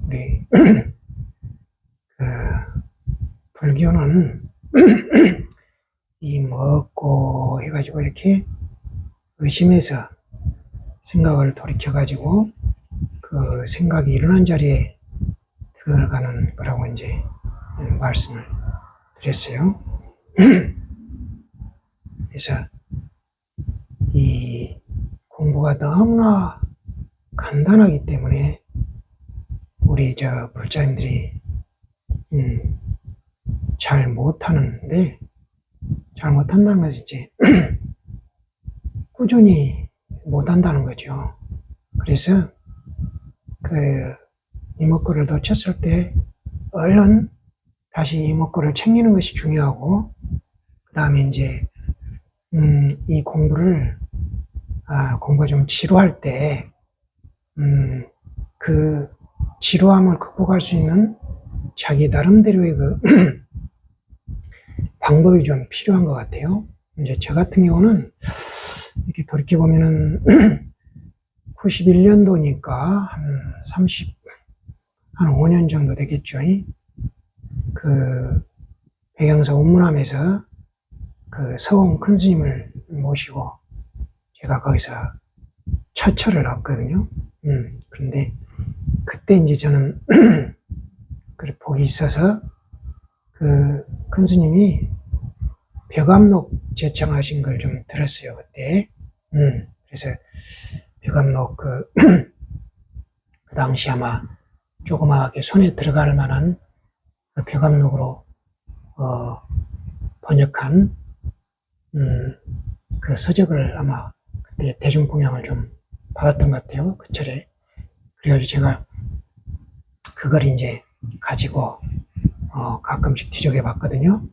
우리 그 불교는 이 먹고 해가지고 이렇게 의심해서 생각을 돌이켜가지고 그 생각이 일어난 자리에 들어가는 거라고 이제 말씀을 드렸어요. 그래서 이 공부가 너무나 간단하기 때문에 우리 불자님들이 잘 못하는데, 잘 못한다는 것은 이제 꾸준히 못한다는 거죠. 그래서 이목구를 놓쳤을 때 얼른 다시 이목구를 챙기는 것이 중요하고, 그 다음에 이제 이 공부가 좀 지루할 때 그 지루함을 극복할 수 있는 자기 나름대로의 방법이 좀 필요한 것 같아요. 이제 저 같은 경우는 이렇게 돌이켜보면은 91년도니까 한 5년 정도 되겠죠. 백양사 운문함에서 서홍 큰 스님을 모시고 제가 거기서 처처를 했거든요. 그런데 그때 이제 저는 복이 있어서 큰 스님이 벽암록 제창하신 걸 좀 들었어요, 그때. 그래서 벽암록 그 당시 아마 조그맣게 손에 들어갈 만한 벽암록으로 번역한 그 서적을 아마 그때 대중공양을 좀 받았던 것 같아요, 그 철에. 그래가지고 제가 그걸 이제 가지고 가끔씩 뒤적여 봤거든요.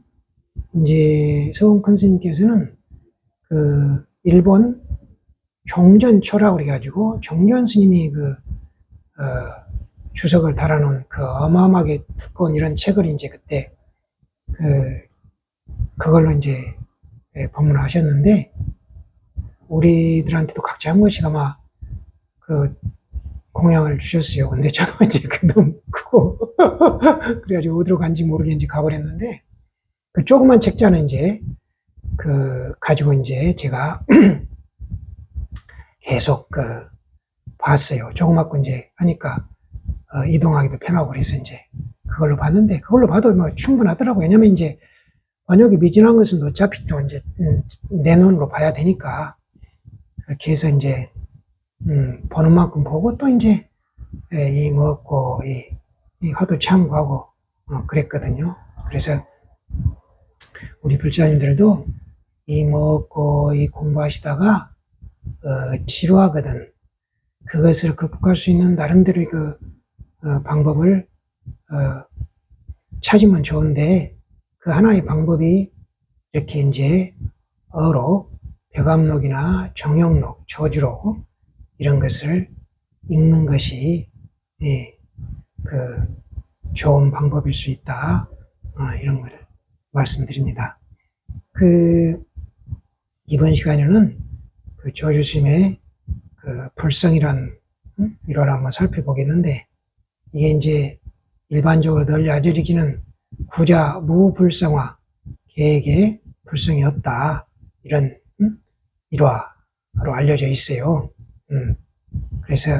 이제 서홍 큰 스님께서는 일본 종전초라고 그래가지고 종전 스님이 주석을 달아놓은 어마어마하게 두꺼운 이런 책을 이제 그때 그걸로 이제 법문을 하셨는데, 우리들한테도 각자 한 권씩 아마 공양을 주셨어요. 근데 저도 이제 너무 크고 그래가지고 어디로 간지 모르게 이제 가버렸는데, 조그만 책자는 이제 가지고 이제 제가 계속 봤어요. 조그맣고 이제 하니까 이동하기도 편하고 그래서 이제 그걸로 봤는데, 그걸로 봐도 뭐 충분하더라고요. 왜냐면 이제 번역이 미진한 것은 어차피 또 이제 내 눈으로 봐야 되니까, 그렇게 해서 이제 보는 만큼 보고 또 이제 이 먹고 이 화두 참고하고 그랬거든요. 그래서 우리 불자님들도 이 먹고 이 공부하시다가 지루하거든. 그것을 극복할 수 있는 나름대로의 방법을 찾으면 좋은데, 그 하나의 방법이 이렇게 이제 벽암록이나 정용록, 조주록 이런 것을 읽는 것이 좋은 방법일 수 있다. 이런 걸 말씀드립니다. 이번 시간에는 조주스님의 불성이란 일화를 한번 살펴보겠는데, 이게 이제 일반적으로 널리 알려지기는 구자 무불성화, 계획에 불성이 없다, 이런 일화로 알려져 있어요. 그래서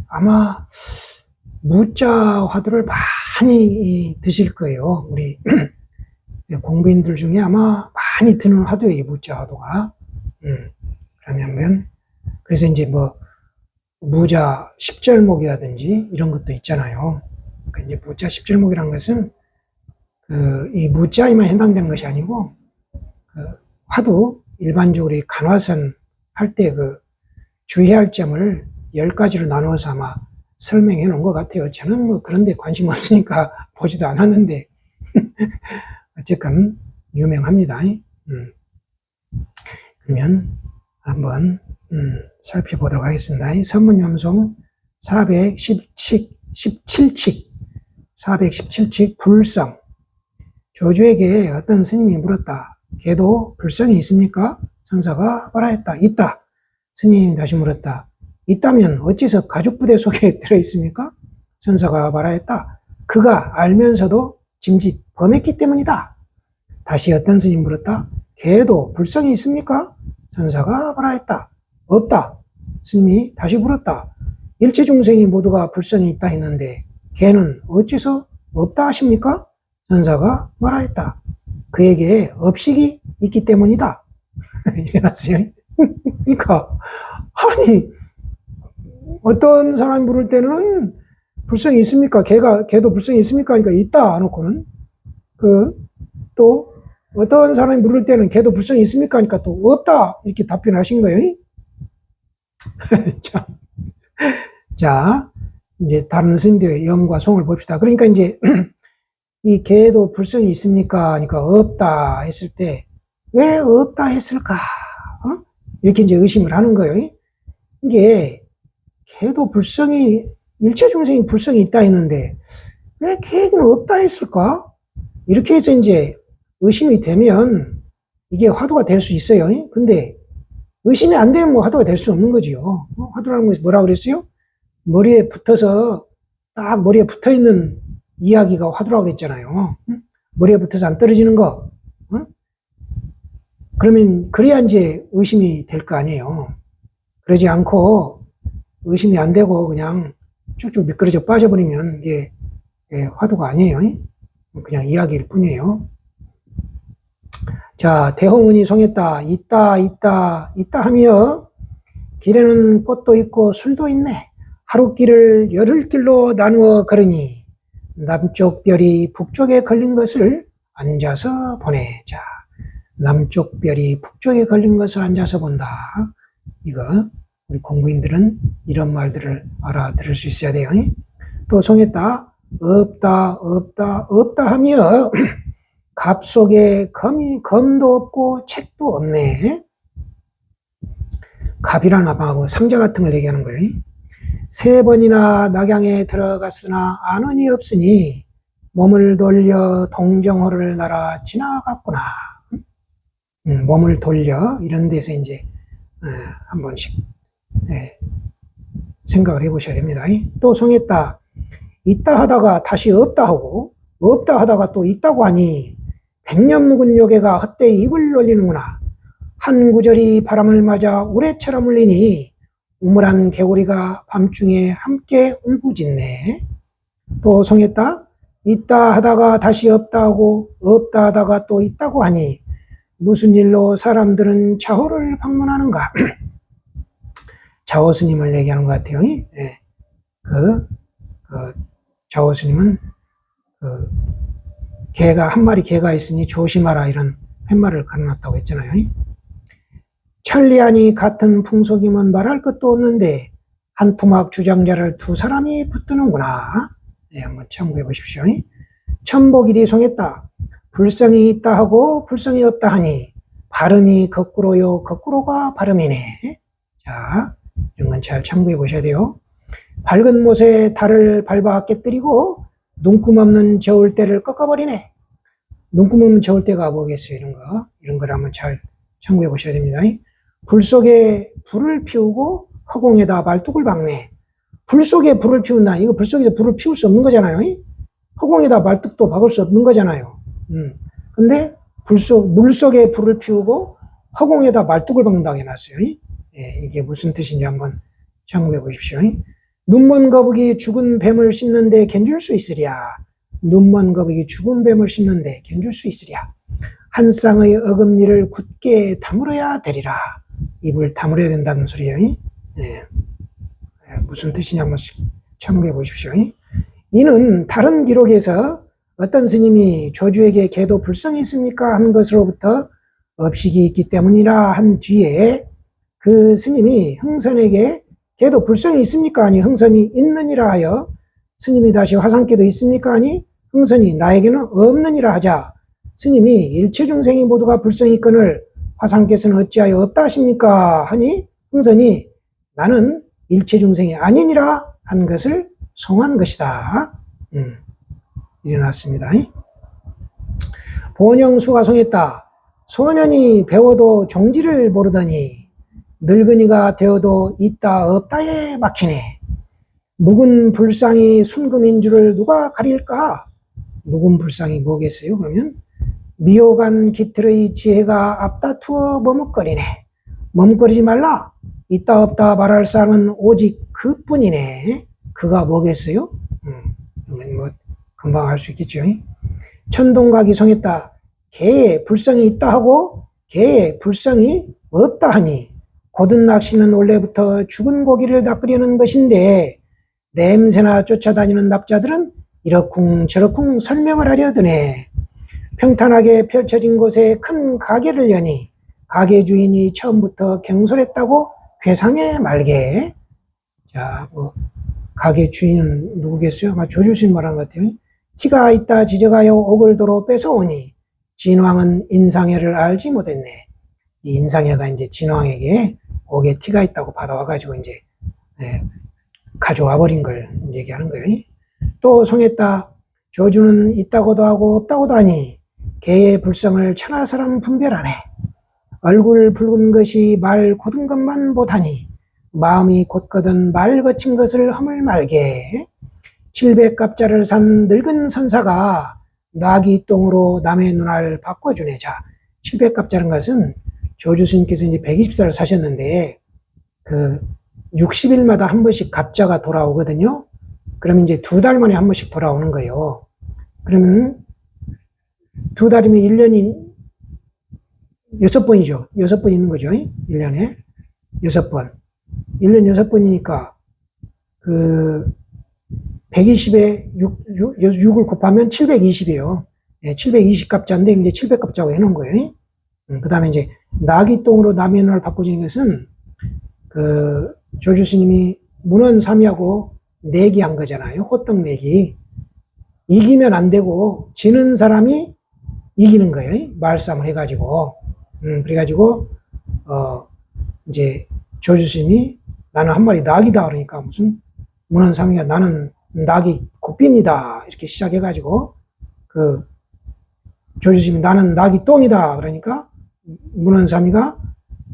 아마 무자 화두를 많이 드실 거예요. 우리 공부인들 중에 아마 많이 드는 화두예요, 이 무자 화두가. 그래서 이제 무자 10절목이라든지 이런 것도 있잖아요. 그러니까 이제 무자 10절목이라는 것은 이 무자에만 해당되는 것이 아니고, 화두 일반적으로 간화선 할 때 주의할 점을 10가지로 나누어서 아마 설명해 놓은 것 같아요. 저는 그런 데 관심 없으니까 보지도 않았는데 어쨌건 유명합니다. 그러면 한번 살펴보도록 하겠습니다. 선문염송 417칙 불성. 조주에게 어떤 스님이 물었다. 걔도 불성이 있습니까? 성사가 말하였다. 있다. 스님이 다시 물었다. 있다면 어째서 가죽부대 속에 들어있습니까? 선사가 말하였다. 그가 알면서도 짐짓 범했기 때문이다. 다시 어떤 스님 물었다. 개도 불성이 있습니까? 선사가 말하였다. 없다. 스님이 다시 물었다. 일체 중생이 모두가 불성이 있다 했는데 개는 어째서 없다 하십니까? 선사가 말하였다. 그에게 업식이 있기 때문이다. 이래놨어요. 그러니까 아니 어떤 사람이 물을 때는 불성이 있습니까? 개도 불성이 있습니까? 그러니까 있다 하놓고는 또 어떤 사람이 물을 때는 개도 불성이 있습니까? 하니까 또 없다 이렇게 답변하신 거예요. 자, 이제 다른 스님들의 염과 송을 봅시다. 그러니까 이제 이 개도 불성이 있습니까? 하니까 없다 했을 때 왜 없다 했을까? 이렇게 이제 의심을 하는 거예요. 이게 개도 불성이 일체 중생이 불성이 있다 했는데 왜 개에게는 없다 했을까? 이렇게 해서 이제 의심이 되면 이게 화두가 될 수 있어요. 근데 의심이 안 되면 뭐 화두가 될 수 없는 거지요. 화두라는 것이 뭐라고 그랬어요? 머리에 붙어서 딱 머리에 붙어 있는 이야기가 화두라고 그랬잖아요. 머리에 붙어서 안 떨어지는 거. 그러면 그래야 이제 의심이 될 거 아니에요. 그러지 않고 의심이 안 되고 그냥 쭉쭉 미끄러져 빠져버리면 이게 화두가 아니에요. 그냥 이야기일 뿐이에요. 자, 대홍은이 송했다. 있다 하며 길에는 꽃도 있고 술도 있네. 하루길을 열흘길로 나누어 걸으니 남쪽 별이 북쪽에 걸린 것을 앉아서 보네. 자, 남쪽 별이 북쪽에 걸린 것을 앉아서 본다. 이거 우리 공부인들은 이런 말들을 알아들을 수 있어야 돼요. 또 송했다. 없다 하며 갑 속에 검도 없고 책도 없네. 갑이라나 뭐 상자 같은 걸 얘기하는 거예요. 3번이나 낙양에 들어갔으나 안원이 없으니 몸을 돌려 동정호를 날아 지나갔구나. 몸을 돌려 이런 데서 이제 한 번씩 생각을 해보셔야 됩니다. 또 송했다. 있다 하다가 다시 없다 하고 없다 하다가 또 있다고 하니 백년 묵은 요괴가 헛되이 입을 놀리는구나. 한 구절이 바람을 맞아 우레처럼 울리니 우물한 개구리가 밤중에 함께 울부짖네. 또 송했다. 있다 하다가 다시 없다 하고 없다 하다가 또 있다고 하니 무슨 일로 사람들은 자호를 방문하는가? 자호 스님을 얘기하는 것 같아요. 자호 스님은 한 마리 개가 있으니 조심하라 이런 팻말을 걸어놨다고 했잖아요. 천리안이 같은 풍속이면 말할 것도 없는데 한 토막 주장자를 2사람이 붙드는구나. 한번 참고해 보십시오. 천복일이 송했다. 불성이 있다 하고 불성이 없다 하니 발음이 거꾸로요 거꾸로가 발음이네. 자, 이런 건 잘 참고해 보셔야 돼요. 밝은 못에 달을 밟아 깨뜨리고 눈금 없는 저울대를 꺾어버리네. 눈금 없는 저울대가 뭐겠어요? 이런 걸 한번 잘 참고해 보셔야 됩니다. 불 속에 불을 피우고 허공에다 말뚝을 박네. 불 속에 불을 피운다. 이거 불 속에서 불을 피울 수 없는 거잖아요. 허공에다 말뚝도 박을 수 없는 거잖아요. 근데 물 속에 불을 피우고 허공에다 말뚝을 박는다고 해놨어요. 이게 무슨 뜻인지 한번 참고해 보십시오. 눈먼 거북이 죽은 뱀을 씹는데 견줄 수 있으랴. 눈먼 거북이 죽은 뱀을 씹는데 견줄 수 있으랴. 한 쌍의 어금니를 굳게 다물어야 되리라. 입을 다물어야 된다는 소리예요. 무슨 뜻이냐 한번 참고해 보십시오. 이는 다른 기록에서 어떤 스님이 조주에게 개도 불성이 있습니까? 한 것으로부터 업식이 있기 때문이라 한 뒤에 그 스님이 흥선에게 개도 불성이 있습니까? 아니 흥선이 있느니라 하여 스님이 다시 화상개도 있습니까? 아니 흥선이 나에게는 없느니라 하자 스님이 일체 중생이 모두가 불성이 있거늘 화상께서는 어찌하여 없다 하십니까? 하니 흥선이 나는 일체 중생이 아니니라 한 것을 송한 것이다. 일어났습니다. 본영수가 송했다. 소년이 배워도 종지를 모르더니 늙은이가 되어도 있다 없다에 막히네. 묵은 불상이 순금인 줄을 누가 가릴까? 묵은 불상이 뭐겠어요? 그러면 미혹한 깃털의 지혜가 앞다투어 머뭇거리네. 머뭇거리지 말라. 있다 없다 말할 사람은 오직 그뿐이네. 그가 뭐겠어요? 이건 뭐 금방 알 수 있겠죠. 천동각이 성했다. 개에 불성이 있다 하고 개에 불성이 없다 하니 고든 낚시는 원래부터 죽은 고기를 낚으려는 것인데 냄새나 쫓아다니는 납자들은 이러쿵 저러쿵 설명을 하려 드네. 평탄하게 펼쳐진 곳에 큰 가게를 여니 가게 주인이 처음부터 경솔했다고 괴상해 말게. 자, 뭐 가게 주인은 누구겠어요? 아마 조주신 말한 것 같아요. 티가 있다 지저가여 옥을 도로 뺏어오니 진왕은 인상해를 알지 못했네. 이 인상해가 이제 진왕에게 옥에 티가 있다고 받아와가지고 이제 가져와 버린 걸 얘기하는 거예요. 또 송했다. 조주는 있다고도 하고 없다고도 하니 개의 불성을 천하 사람 분별하네. 얼굴 붉은 것이 말 곧은 것만 보다니 마음이 곧거든 말 거친 것을 허물 말게. 700갑자를 산 늙은 선사가 나귀 똥으로 남의 눈알 바꿔주네. 자, 700갑자는 것은 조주스님께서 이제 120살을 사셨는데 그 60일마다 한 번씩 갑자가 돌아오거든요. 그러면 이제 2달 만에 한 번씩 돌아오는 거예요. 그러면 2달이면 1년이 6번이죠. 6번 있는 거죠. 1년에 6번. 1년 6번이니까 그 120에 6을 곱하면 720이에요. 720갑자인데 이제 700갑자고 해놓은 거예요. 그 다음에 이제 나귀 똥으로 남의 눈을 바꾸시는 것은 그 조주 스님이 문헌삼이하고 내기 한 거잖아요. 호떡 내기. 이기면 안 되고 지는 사람이 이기는 거예요. 말싸움을 해가지고. 그래가지고 이제 조주 스님이 나는 한 마리 낙이다 그러니까 무슨 문헌삼이가 나는 낙이 곱비입니다 이렇게 시작해가지고 그 조주 스님이 나는 낙이 똥이다 그러니까 문헌삼이가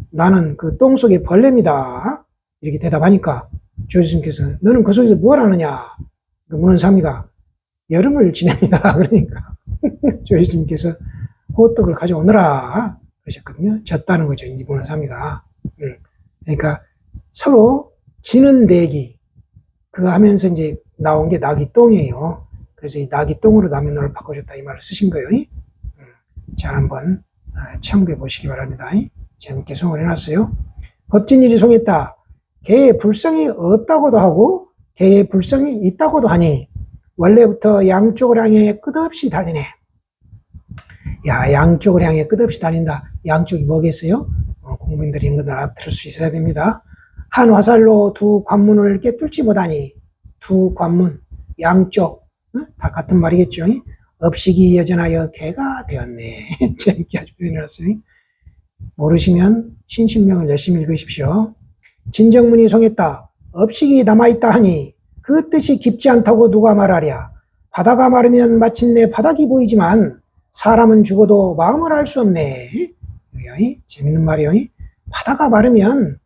나는 그 똥 속에 벌레입니다 이렇게 대답하니까 조주 스님께서 너는 그 속에서 뭘 하느냐? 그 문헌삼이가 여름을 지냅니다 그러니까 조주 스님께서 호떡을 가져오너라 그러셨거든요. 졌다는 거죠. 이 문헌삼이가. 그러니까 서로 지는 내기 그거 하면서 이제 나온 게 낙이 똥이에요. 그래서 이 낙이 똥으로 남의 눈을 바꿔줬다 이 말을 쓰신 거예요. 잘 한번 참고해 보시기 바랍니다. 재밌게 송을 해놨어요. 법진일이 송했다. 개의 불성이 없다고도 하고 개의 불성이 있다고도 하니 원래부터 양쪽을 향해 끝없이 달리네. 야, 양쪽을 향해 끝없이 달린다. 양쪽이 뭐겠어요? 공부인들이 이런 것들 알아들을 수 있어야 됩니다. 한 화살로 두 관문을 꿰뚫지 못하니 두 관문, 양쪽 다 같은 말이겠죠. 업식이 여전하여 개가 되었네. 재밌게 아주 표현해놨어요. 모르시면 신신명을 열심히 읽으십시오. 진정문이 송했다. 업식이 남아있다 하니 그 뜻이 깊지 않다고 누가 말하랴. 바다가 마르면 마침내 바닥이 보이지만 사람은 죽어도 마음을 알 수 없네. 재밌는 말이요. 바다가 마르면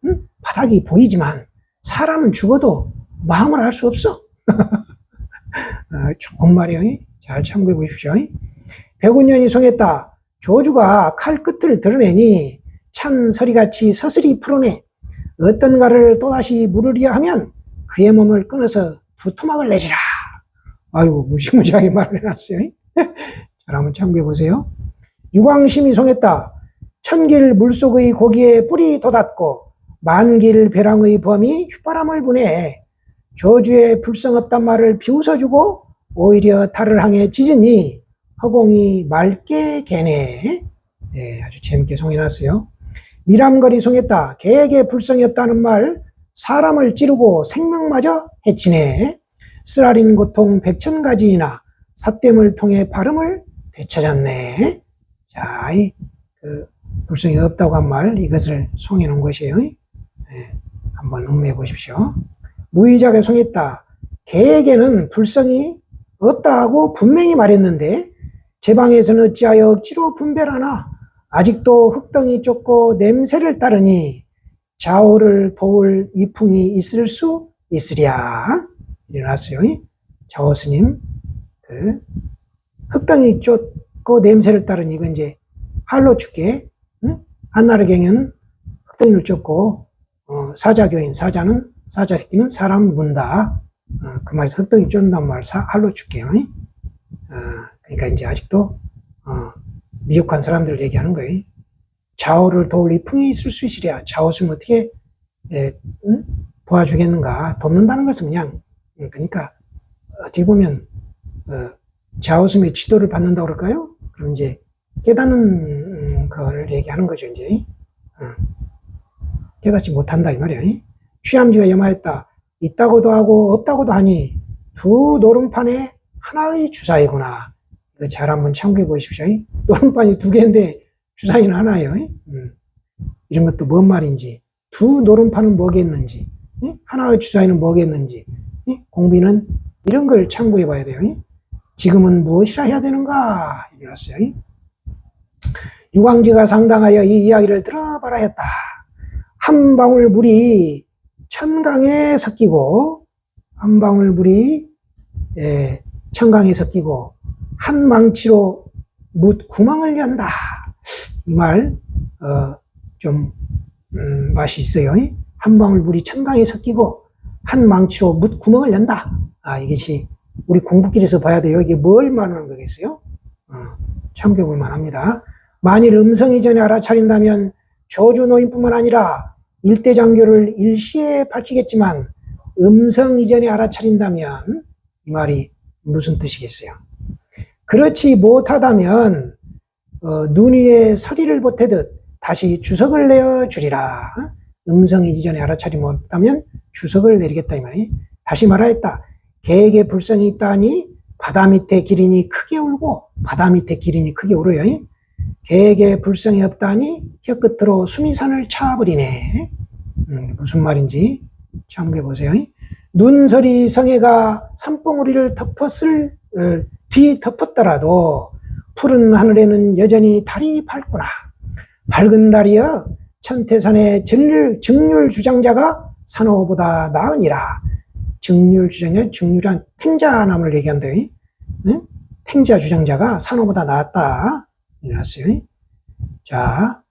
바닥이 보이지만 사람은 죽어도 마음을 알 수 없어. 좋은 말이요. 잘 참고해 보십시오. 백운년이 송했다. 조주가 칼 끝을 드러내니 찬 서리같이 서슬이 풀어내 어떤가를 또다시 물으려 하면 그의 몸을 끊어서 두 토막을 내리라. 아이고 무시무시하게 말을 해놨어요. 잘 한번 참고해 보세요. 유광심이 송했다. 천길 물속의 고기에 뿔이 돋았고 만길 배랑의 범이 휘바람을 부내 조주의 불성 없단 말을 비웃어주고 오히려 달을 향해 짖으니 허공이 맑게 개네. 네, 아주 재밌게 송해놨어요. 미람거리 송했다. 개에게 불성이 없다는 말 사람을 찌르고 생명마저 해치네. 쓰라린 고통 백천가지이나 삿됨을 통해 발음을 되찾았네. 자, 불성이 없다고 한 말 이것을 송해놓은 것이에요. 네, 한번 음미해 보십시오. 무의작에 송했다. 개에게는 불성이 없다고 분명히 말했는데 제 방에서는 어찌하여 억지로 분별하나. 아직도 흙덩이 쫓고 냄새를 따르니 좌우를 도울 위풍이 있을 수 있으랴. 일어났어요. 좌우스님, 흙덩이 쫓고 냄새를 따른 이건 이제 할로 죽게, 한나라경은 흙덩이를 쫓고, 사자교인, 사자 새끼는 사람 문다. 그 말에서 흙덩이 쫓는단 말, 할로 죽게요. 그러니까 이제 아직도, 미혹한 사람들을 얘기하는 거예요. 좌우를 도울 위풍이 있을 수 있으랴. 좌우스는 어떻게, 도와주겠는가. 돕는다는 것은 그냥, 그러니까, 어떻게 보면, 좌우스의 지도를 받는다고 그럴까요? 그럼 이제, 깨닫는 걸 얘기하는 거죠, 이제. 깨닫지 못한다, 이 말이야. 취함지가 염하였다. 있다고도 하고, 없다고도 하니, 두 노름판에 하나의 주사이구나. 이거 잘 한번 참고해 보십시오. 노름판이 두 개인데, 주사위는 하나예요. 이런 것도 뭔 말인지, 두 노름판은 뭐겠는지, 하나의 주사위는 뭐겠는지, 공비는 이런 걸 참고해 봐야 돼요. 지금은 무엇이라 해야 되는가? 이랬어요. 유광지가 상당하여 이 이야기를 들어봐라 했다. 한 방울 물이 천강에 섞이고, 한 방울 물이 천강에 섞이고, 한 망치로 묻 구멍을 연다. 이 말, 좀, 맛이 있어요. 한 방울 물이 천강에 섞이고, 한 망치로 묻 구멍을 연다. 이것이 우리 공부길에서 봐야 돼요. 이게 뭘 말하는 거겠어요? 참고해 볼 만합니다. 만일 음성 이전에 알아차린다면 조주 노인뿐만 아니라 일대 장교를 일시에 밝히겠지만 음성 이전에 알아차린다면 이 말이 무슨 뜻이겠어요? 그렇지 못하다면 눈 위에 서리를 보태듯 다시 주석을 내어주리라. 음성 이전에 알아차리 못하면 주석을 내리겠다 이 말이. 다시 말하였다. 개에게 불성이 있다니 바다 밑에 기린이 크게 울고 바다 밑에 기린이 크게 울어요. 개에게 불성이 없다니 혀끝으로 수미산을 차버리네. 무슨 말인지 참고해 보세요. 눈서리 성애가 산봉우리를 뒤덮었더라도 푸른 하늘에는 여전히 달이 밝구나. 밝은 달이여 천태산의 증률 주장자가 산호보다 나으니라. 증률 주장자, 증률한 탱자나무를 얘기한대요. 탱자 주장자가 산호보다 낫다. 이랬어요. 자,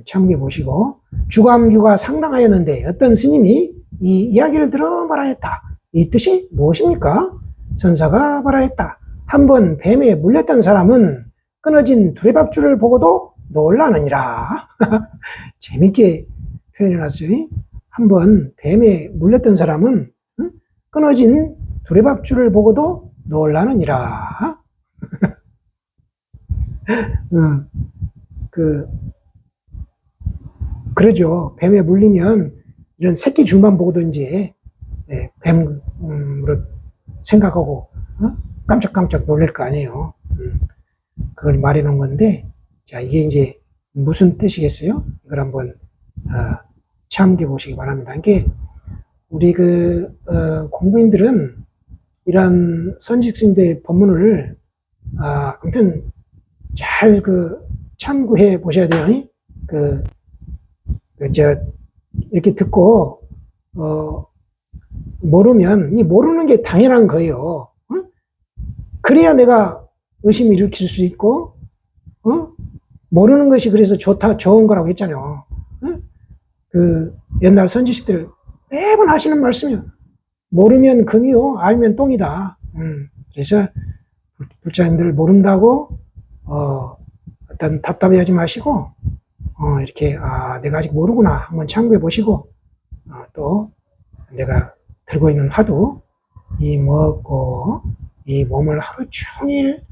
참고해 보시고, 주감규가 상당하였는데 어떤 스님이 이 이야기를 들어 말하였다. 이 뜻이 무엇입니까? 선사가 말하였다. 한번 뱀에 물렸던 사람은 끊어진 두레박줄을 보고도 놀라느니라. 재밌게 표현해놨어요. 한번 뱀에 물렸던 사람은 끊어진 두레박줄을 보고도 놀라느니라. 그러죠. 뱀에 물리면 이런 새끼 줄만 보고도 이제 뱀으로 생각하고 깜짝깜짝 놀랄 거 아니에요. 그걸 말해 놓은 건데, 자, 이게 이제 무슨 뜻이겠어요? 이걸 한번 참고해 보시기 바랍니다. 이게 우리 공부인들은 이런 선직스님들의 법문을 아무튼 잘 참고해 보셔야 돼요. 이렇게 듣고 모르면 이 모르는 게 당연한 거예요. 그래야 내가 의심을 일으킬 수 있고, 모르는 것이 그래서 좋은 거라고 했잖아요. 옛날 선지식들 매번 하시는 말씀이요. 모르면 금이요, 알면 똥이다. 그래서 불자님들 모른다고 어떤 답답해하지 마시고 이렇게 내가 아직 모르구나 한번 참고해 보시고 또 내가 들고 있는 화두 이 먹고 이 몸을 하루 종일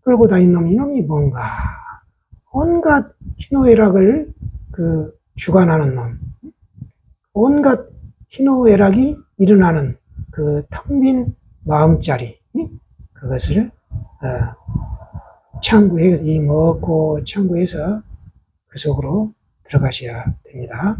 끌고 다니는 놈 이놈이 뭔가 온갖 희노애락을 주관하는 놈, 온갖 희노애락이 일어나는 그 텅 빈 마음자리 그것을 참고해 이 먹고 참고해서 그 속으로 들어가셔야 됩니다.